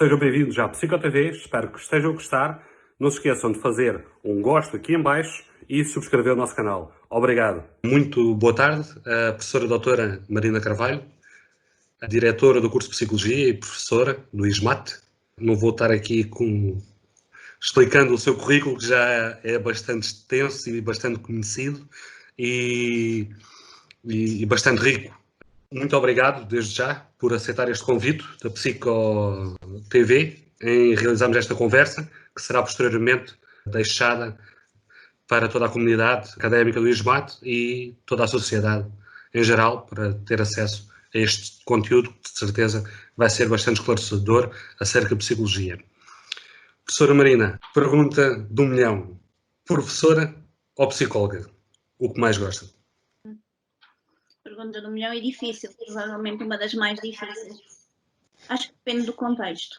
Sejam bem-vindos à PsicoTV, espero que estejam a gostar. Não se esqueçam de fazer um gosto aqui em baixo e subscrever o nosso canal. Obrigado. Muito boa tarde, a professora doutora Marina Carvalho, a diretora do curso de Psicologia e professora do ISMAT. Não vou estar aqui explicando o seu currículo, que já é bastante extenso e bastante conhecido e bastante rico. Muito obrigado, desde já, por aceitar este convite da Psico TV em realizarmos esta conversa, que será posteriormente deixada para toda a comunidade académica do ISMAT e toda a sociedade em geral, para ter acesso a este conteúdo, que de certeza vai ser bastante esclarecedor acerca de psicologia. Professora Marina, pergunta de 1 milhão. Professora ou psicóloga? O que mais gosta? Pergunta de 1 milhão é difícil, provavelmente uma das mais difíceis. Acho que depende do contexto.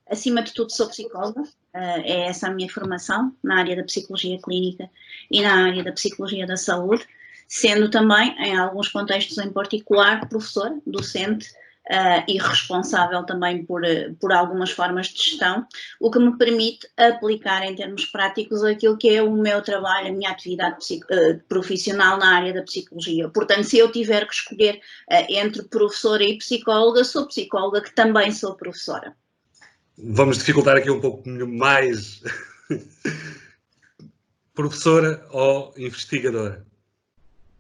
Acima de tudo, sou psicóloga, é essa a minha formação, na área da psicologia clínica e na área da psicologia da saúde, sendo também, em alguns contextos em particular, professora, docente e responsável também por algumas formas de gestão, o que me permite aplicar em termos práticos aquilo que é o meu trabalho, a minha atividade profissional na área da psicologia. Portanto, se eu tiver que escolher entre professora e psicóloga, sou psicóloga, que também sou professora. Vamos dificultar aqui um pouco mais. Professora ou investigadora?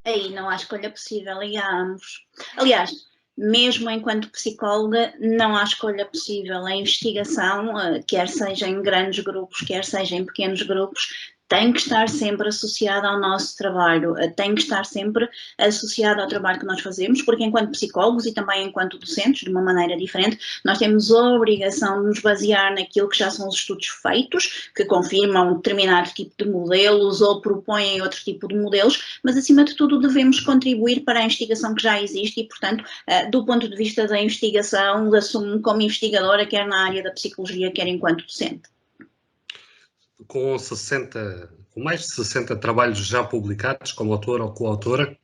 Aí não há escolha possível, e há ambos. Aliás, mesmo enquanto psicóloga, não há escolha possível. A investigação, quer seja em grandes grupos, quer seja em pequenos grupos, tem que estar sempre associada ao nosso trabalho, tem que estar sempre associada ao trabalho que nós fazemos, porque enquanto psicólogos e também enquanto docentes, de uma maneira diferente, nós temos a obrigação de nos basear naquilo que já são os estudos feitos, que confirmam um determinado tipo de modelos ou propõem outro tipo de modelos, mas acima de tudo devemos contribuir para a investigação que já existe e, portanto, do ponto de vista da investigação, assumo-me como investigadora, quer na área da psicologia, quer enquanto docente. Com mais de 60 trabalhos já publicados, como autora ou coautora,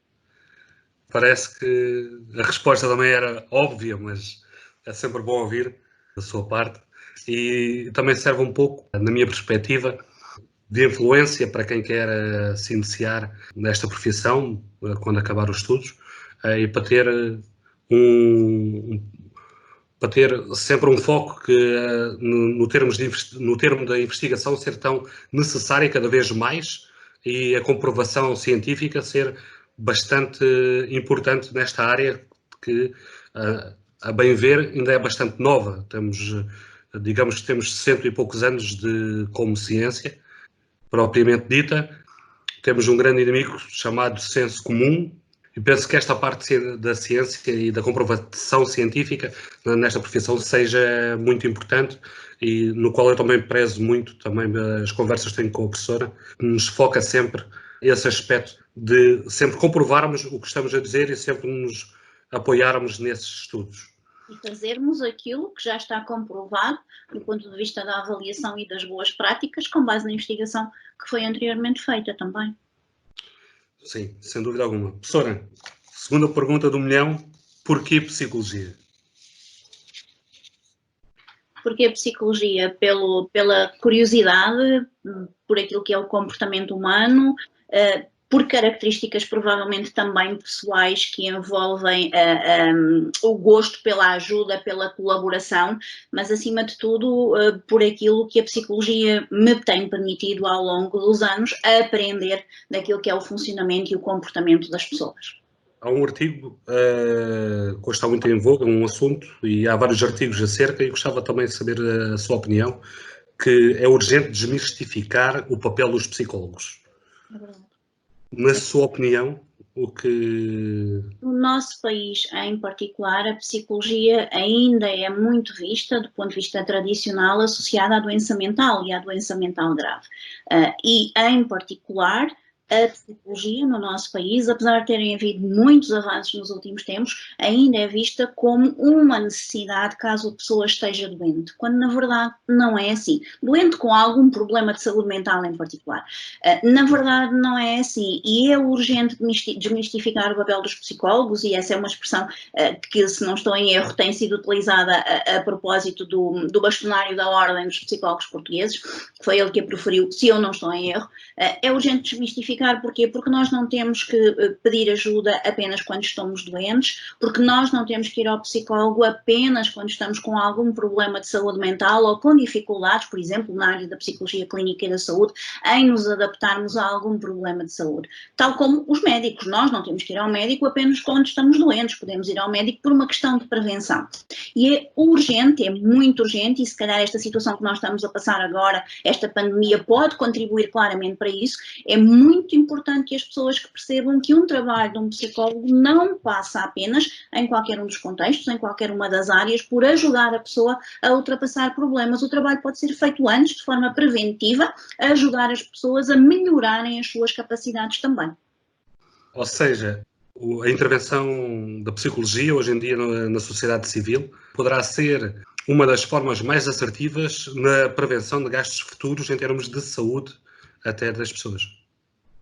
parece que a resposta também era óbvia, mas é sempre bom ouvir da sua parte. E também serve um pouco, na minha perspectiva, de influência para quem quer se iniciar nesta profissão, quando acabar os estudos, e para ter para ter sempre um foco que, no termo da investigação, ser tão necessária cada vez mais e a comprovação científica ser bastante importante nesta área que, a bem ver, ainda é bastante nova. Digamos que temos 60 e poucos anos como ciência, propriamente dita. Temos um grande inimigo chamado senso comum, e penso que esta parte da ciência e da comprovação científica nesta profissão seja muito importante e no qual eu também prezo muito, também as conversas que tenho com a professora, nos foca sempre esse aspecto de sempre comprovarmos o que estamos a dizer e sempre nos apoiarmos nesses estudos. E fazermos aquilo que já está comprovado do ponto de vista da avaliação e das boas práticas, com base na investigação que foi anteriormente feita também. Sim, sem dúvida alguma. Professora, segunda pergunta do 1 milhão, porquê psicologia? Porquê a psicologia? Pela curiosidade, por aquilo que é o comportamento humano, por características provavelmente também pessoais que envolvem o gosto pela ajuda, pela colaboração, mas acima de tudo por aquilo que a psicologia me tem permitido ao longo dos anos aprender daquilo que é o funcionamento e o comportamento das pessoas. Há um artigo que está muito em voga, um assunto, e há vários artigos acerca, e gostava também de saber a sua opinião, que é urgente desmistificar o papel dos psicólogos. É verdade. Na sua opinião, o que... No nosso país, em particular, a psicologia ainda é muito vista, do ponto de vista tradicional, associada à doença mental e à doença mental grave. E, em particular, A psicologia no nosso país, apesar de terem havido muitos avanços nos últimos tempos, ainda é vista como uma necessidade caso a pessoa esteja doente, quando na verdade não é assim. Doente com algum problema de saúde mental em particular. Na verdade não é assim, e é urgente desmistificar o papel dos psicólogos, e essa é uma expressão que, se não estou em erro, tem sido utilizada a propósito do bastonário da Ordem dos Psicólogos Portugueses, que foi ele que a proferiu, se eu não estou em erro. É urgente desmistificar, porquê? Porque nós não temos que pedir ajuda apenas quando estamos doentes, porque nós não temos que ir ao psicólogo apenas quando estamos com algum problema de saúde mental ou com dificuldades, por exemplo, na área da psicologia clínica e da saúde, em nos adaptarmos a algum problema de saúde. Tal como os médicos, nós não temos que ir ao médico apenas quando estamos doentes, podemos ir ao médico por uma questão de prevenção. E é urgente, é muito urgente, e se calhar esta situação que nós estamos a passar agora, esta pandemia, pode contribuir claramente para isso. É muito importante que as pessoas que percebam que um trabalho de um psicólogo não passa apenas, em qualquer um dos contextos, em qualquer uma das áreas, por ajudar a pessoa a ultrapassar problemas. O trabalho pode ser feito antes, de forma preventiva, a ajudar as pessoas a melhorarem as suas capacidades também. Ou seja, a intervenção da psicologia hoje em dia na sociedade civil poderá ser uma das formas mais assertivas na prevenção de gastos futuros em termos de saúde até das pessoas.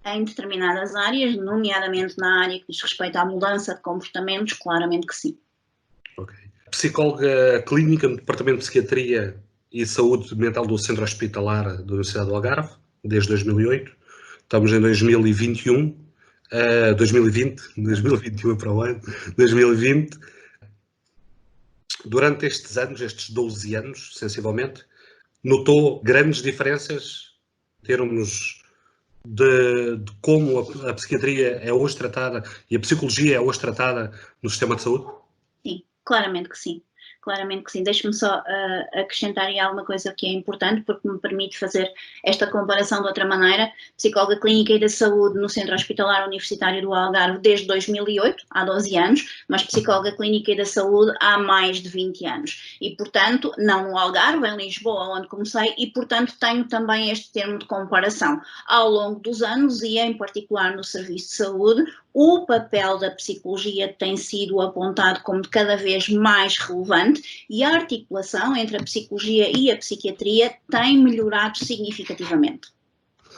Em determinadas áreas, nomeadamente na área que diz respeito à mudança de comportamentos, claramente que sim. Okay. Psicóloga clínica no Departamento de Psiquiatria e Saúde Mental do Centro Hospitalar da Universidade do Algarve, desde 2008. Estamos em 2021, 2021 é para o ano, 2020. Durante estes anos, estes 12 anos, sensivelmente, notou grandes diferenças em termos de como a psiquiatria é hoje tratada e a psicologia é hoje tratada no sistema de saúde? Sim, claramente que sim. Claramente que sim. Deixe-me só acrescentar aí alguma coisa que é importante, porque me permite fazer esta comparação de outra maneira. Psicóloga clínica e da saúde no Centro Hospitalar Universitário do Algarve desde 2008, há 12 anos, mas psicóloga clínica e da saúde há mais de 20 anos. E, portanto, não no Algarve, em Lisboa, onde comecei, e, portanto, tenho também este termo de comparação. Ao longo dos anos, e em particular no Serviço de Saúde, o papel da psicologia tem sido apontado como cada vez mais relevante e a articulação entre a psicologia e a psiquiatria tem melhorado significativamente.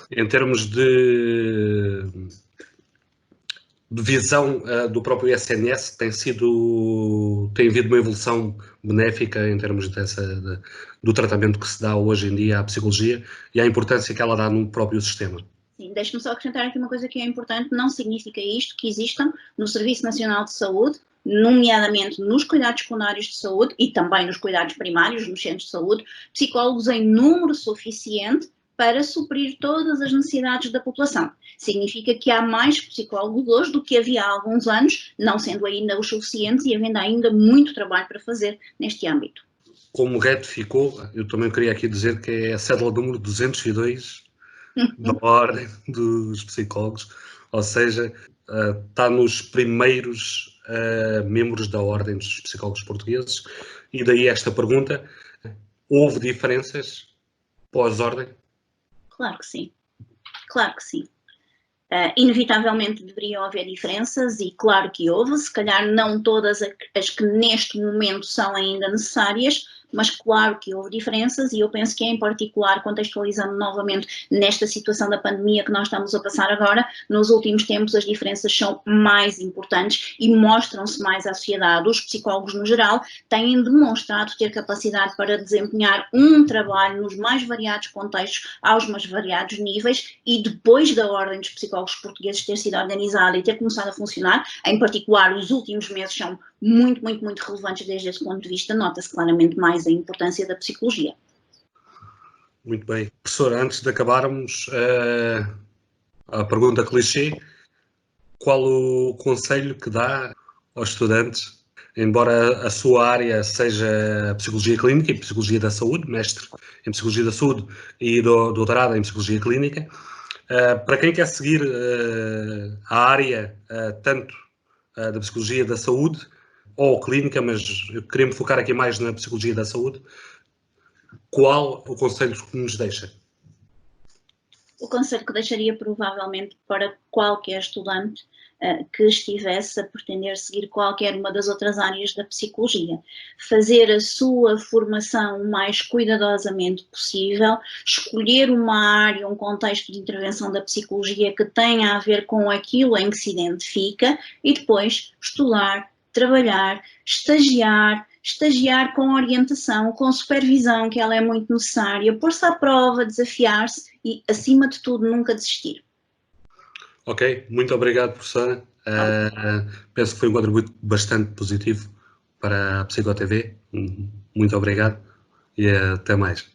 Em termos de visão do próprio SNS, tem havido uma evolução benéfica em termos do tratamento que se dá hoje em dia à psicologia e à importância que ela dá no próprio sistema. Sim, deixe-me só acrescentar aqui uma coisa que é importante, não significa isto que existam no Serviço Nacional de Saúde, nomeadamente nos cuidados secundários de saúde e também nos cuidados primários, nos centros de saúde, psicólogos em número suficiente para suprir todas as necessidades da população. Significa que há mais psicólogos hoje do que havia há alguns anos, não sendo ainda os suficientes e havendo ainda muito trabalho para fazer neste âmbito. Como retificou, eu também queria aqui dizer que é a cédula número 202 da Ordem dos Psicólogos, ou seja, está nos primeiros membros da Ordem dos Psicólogos Portugueses, e daí esta pergunta: houve diferenças pós-ordem? Claro que sim, claro que sim. Inevitavelmente deveriam haver diferenças e claro que houve, se calhar não todas as que neste momento são ainda necessárias, mas claro que houve diferenças e eu penso que em particular, contextualizando novamente nesta situação da pandemia que nós estamos a passar agora, nos últimos tempos as diferenças são mais importantes e mostram-se mais à sociedade. Os psicólogos no geral têm demonstrado ter capacidade para desempenhar um trabalho nos mais variados contextos, aos mais variados níveis e depois da Ordem dos Psicólogos Portugueses ter sido organizada e ter começado a funcionar, em particular os últimos meses são muito relevantes desde esse ponto de vista, nota-se claramente mais a importância da psicologia. Muito bem. Professora, antes de acabarmos, a pergunta clichê: qual o conselho que dá aos estudantes, embora a sua área seja Psicologia Clínica e Psicologia da Saúde, mestre em Psicologia da Saúde e doutorado em Psicologia Clínica, para quem quer seguir a área tanto da Psicologia da Saúde ou Clínica, mas eu queria me focar aqui mais na Psicologia da Saúde, qual o conselho que nos deixa? O conselho que deixaria provavelmente para qualquer estudante que estivesse a pretender seguir qualquer uma das outras áreas da psicologia. Fazer a sua formação o mais cuidadosamente possível, escolher uma área, um contexto de intervenção da psicologia que tenha a ver com aquilo em que se identifica e depois estudar, trabalhar, estagiar com orientação, com supervisão, que ela é muito necessária, pôr-se à prova, desafiar-se e, acima de tudo, nunca desistir. Ok, muito obrigado, professora. Penso que foi um contributo bastante positivo para a Psico TV. Muito obrigado e até mais.